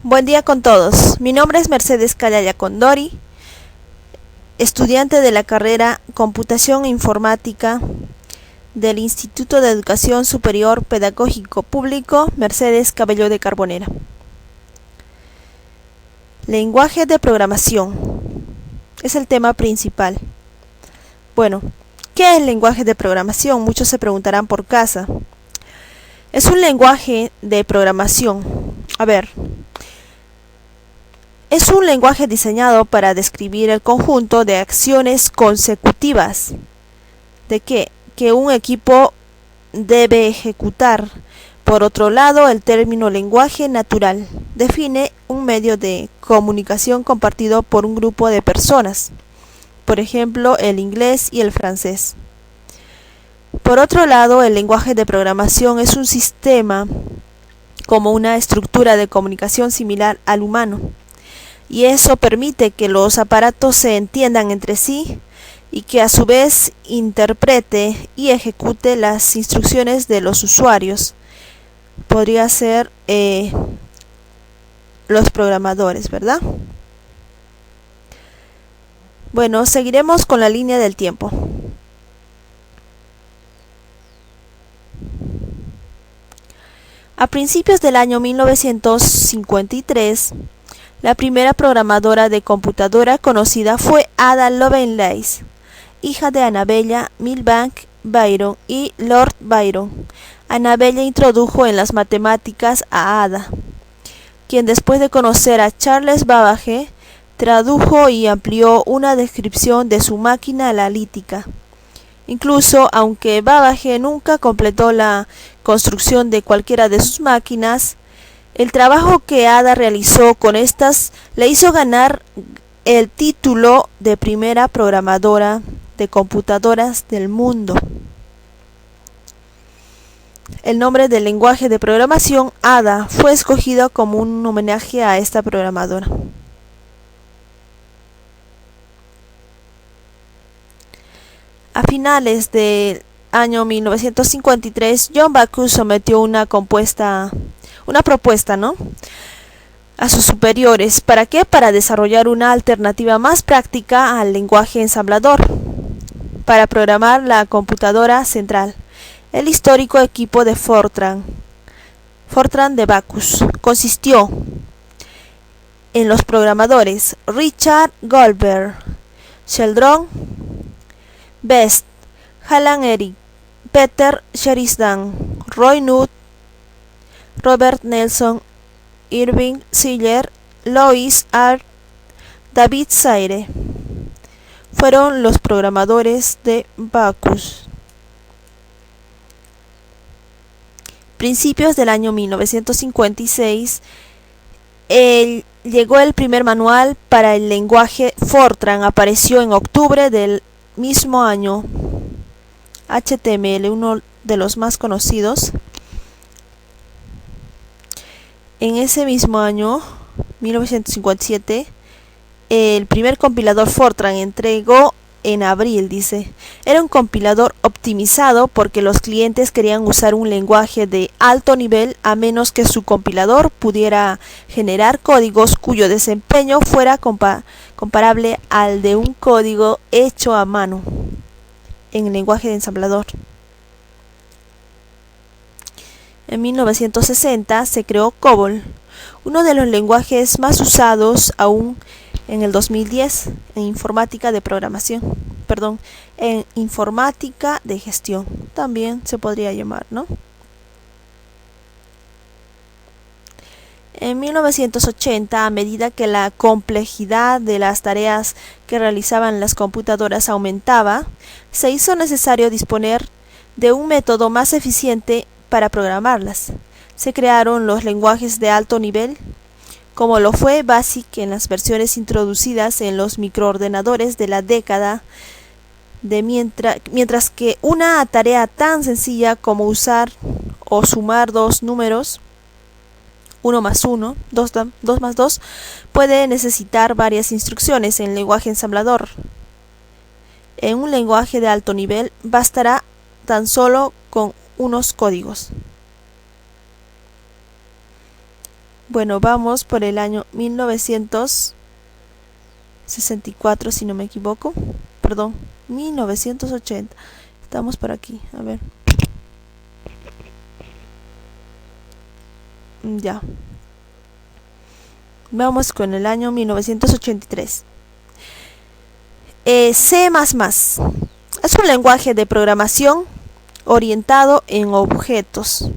Buen día con todos. Mi nombre es Mercedes Calaya Condori, estudiante de la carrera Computación e Informática del Instituto de Educación Superior Pedagógico Público Mercedes Cabello de Carbonera. Lenguaje de programación es el tema principal. Bueno, ¿qué es lenguaje de programación? Muchos se preguntarán por casa. Es un lenguaje de programación. Es un lenguaje diseñado para describir el conjunto de acciones consecutivas que un equipo debe ejecutar. Por otro lado, el término lenguaje natural define un medio de comunicación compartido por un grupo de personas, por ejemplo, el inglés y el francés. Por otro lado, el lenguaje de programación es un sistema como una estructura de comunicación similar al humano, y eso permite que los aparatos se entiendan entre sí y que a su vez interprete y ejecute las instrucciones de los usuarios. Podría ser los programadores, ¿verdad? Bueno, seguiremos con la línea del tiempo. A principios del año 1953, la primera programadora de computadora conocida fue Ada Lovelace, hija de Annabella Milbank Byron y Lord Byron. Annabella introdujo en las matemáticas a Ada, quien después de conocer a Charles Babbage, tradujo y amplió una descripción de su máquina analítica. Incluso, aunque Babbage nunca completó la construcción de cualquiera de sus máquinas, el trabajo que Ada realizó con estas le hizo ganar el título de primera programadora de computadoras del mundo. El nombre del lenguaje de programación Ada fue escogido como un homenaje a esta programadora. A finales del año 1953, John Backus sometió una propuesta, a sus superiores. ¿Para qué? Para desarrollar una alternativa más práctica al lenguaje ensamblador, para programar la computadora central. El histórico equipo de Fortran de Backus consistió en los programadores Richard Goldberg, Sheldon Best, Alan Eric, Peter Sheridan, Roy Nutt, Robert Nelson, Irving Schiller, Louis Hart, David Zaire. Fueron los programadores de Backus. Principios del año 1956, llegó el primer manual para el lenguaje Fortran. Apareció en octubre del mismo año. HTML, uno de los más conocidos. En ese mismo año, 1957, el primer compilador Fortran entregó en abril, dice. Era un compilador optimizado porque los clientes querían usar un lenguaje de alto nivel a menos que su compilador pudiera generar códigos cuyo desempeño fuera comparable al de un código hecho a mano en el lenguaje de ensamblador. En 1960 se creó COBOL, uno de los lenguajes más usados aún en el 2010 en informática de programación, en informática de gestión, también se podría llamar, ¿no? En 1980, a medida que la complejidad de las tareas que realizaban las computadoras aumentaba, se hizo necesario disponer de un método más eficiente para programarlas. Se crearon los lenguajes de alto nivel, como lo fue BASIC en las versiones introducidas en los microordenadores de la década de mientras que una tarea tan sencilla como usar o sumar dos números, 1 más 1, 2 más 2, puede necesitar varias instrucciones en lenguaje ensamblador. En un lenguaje de alto nivel bastará tan solo con unos códigos. Bueno, vamos por el año 1964, si no me equivoco. Perdón, 1980. Estamos por aquí, a ver. Ya. Vamos con el año 1983. C++ es un lenguaje de programación orientado en objetos,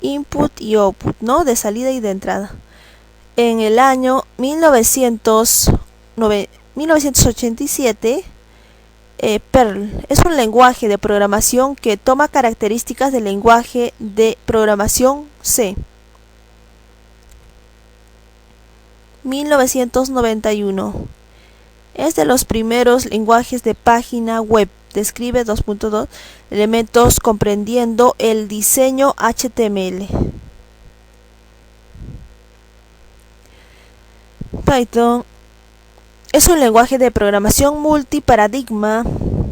input y output, ¿no? De salida y de entrada. En el año 1987, Perl es un lenguaje de programación que toma características del lenguaje de programación C. 1991 es de los primeros lenguajes de página web. Describe 2.2 elementos comprendiendo el diseño HTML. Python es un lenguaje de programación multiparadigma.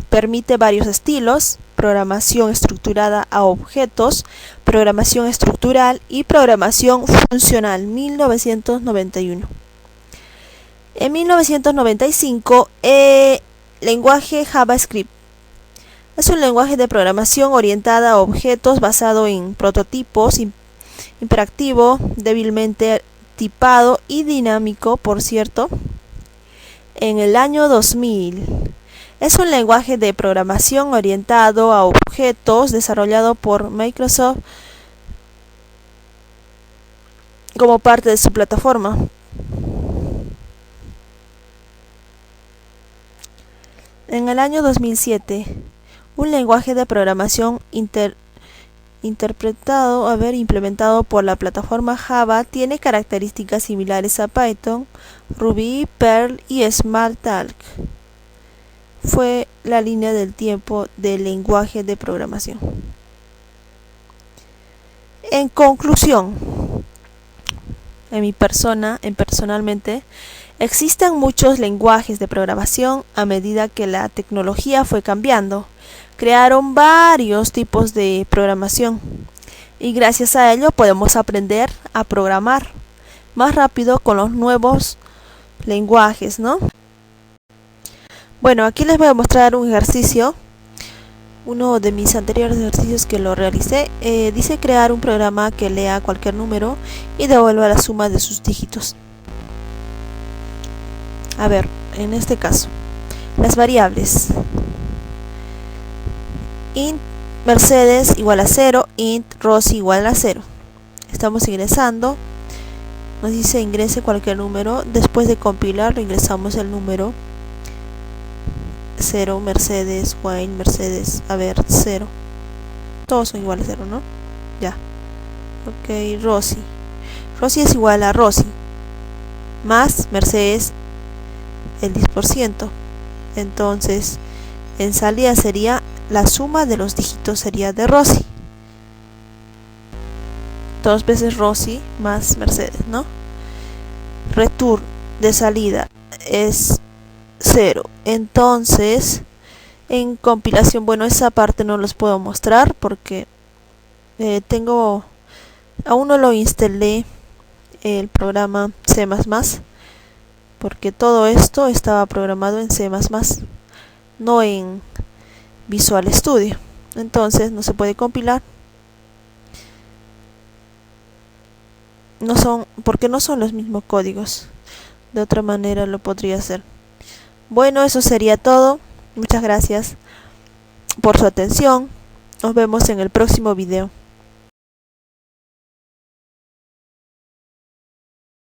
Permite varios estilos: programación estructurada a objetos, programación estructural y programación funcional. 1991. En 1995, lenguaje JavaScript. Es un lenguaje de programación orientada a objetos basado en prototipos, interactivo, débilmente tipado y dinámico, por cierto. En el año 2000. Es un lenguaje de programación orientado a objetos desarrollado por Microsoft como parte de su plataforma. En el año 2007, un lenguaje de programación implementado por la plataforma Java tiene características similares a Python, Ruby, Perl y Smalltalk. Fue la línea del tiempo del lenguaje de programación. En conclusión, personalmente, existen muchos lenguajes de programación. A medida que la tecnología fue cambiando, crearon varios tipos de programación y gracias a ello podemos aprender a programar más rápido con los nuevos lenguajes, ¿no? Bueno, aquí les voy a mostrar un ejercicio, uno de mis anteriores ejercicios que lo realicé. Dice crear un programa que lea cualquier número y devuelva la suma de sus dígitos. A ver, en este caso, las variables: int Mercedes igual a 0, int Rosy igual a 0. Estamos ingresando, nos dice ingrese cualquier número. Después de compilarlo, ingresamos el número 0, Mercedes, Wayne, Mercedes, a ver, 0. Todos son iguales a 0, ¿no? Ya. Ok, Rosy. Rosy es igual a Rosy más Mercedes el 10%. Entonces, en salida sería la suma de los dígitos sería de Rosy. 2 veces Rosy más Mercedes, ¿no? Return de salida es 0. Entonces, en compilación, bueno, esa parte no los puedo mostrar porque aún no lo instalé el programa C++, porque todo esto estaba programado en C++, no en Visual Studio. Entonces no se puede compilar. Porque no son los mismos códigos. De otra manera lo podría hacer. Bueno, eso sería todo. Muchas gracias por su atención. Nos vemos en el próximo video.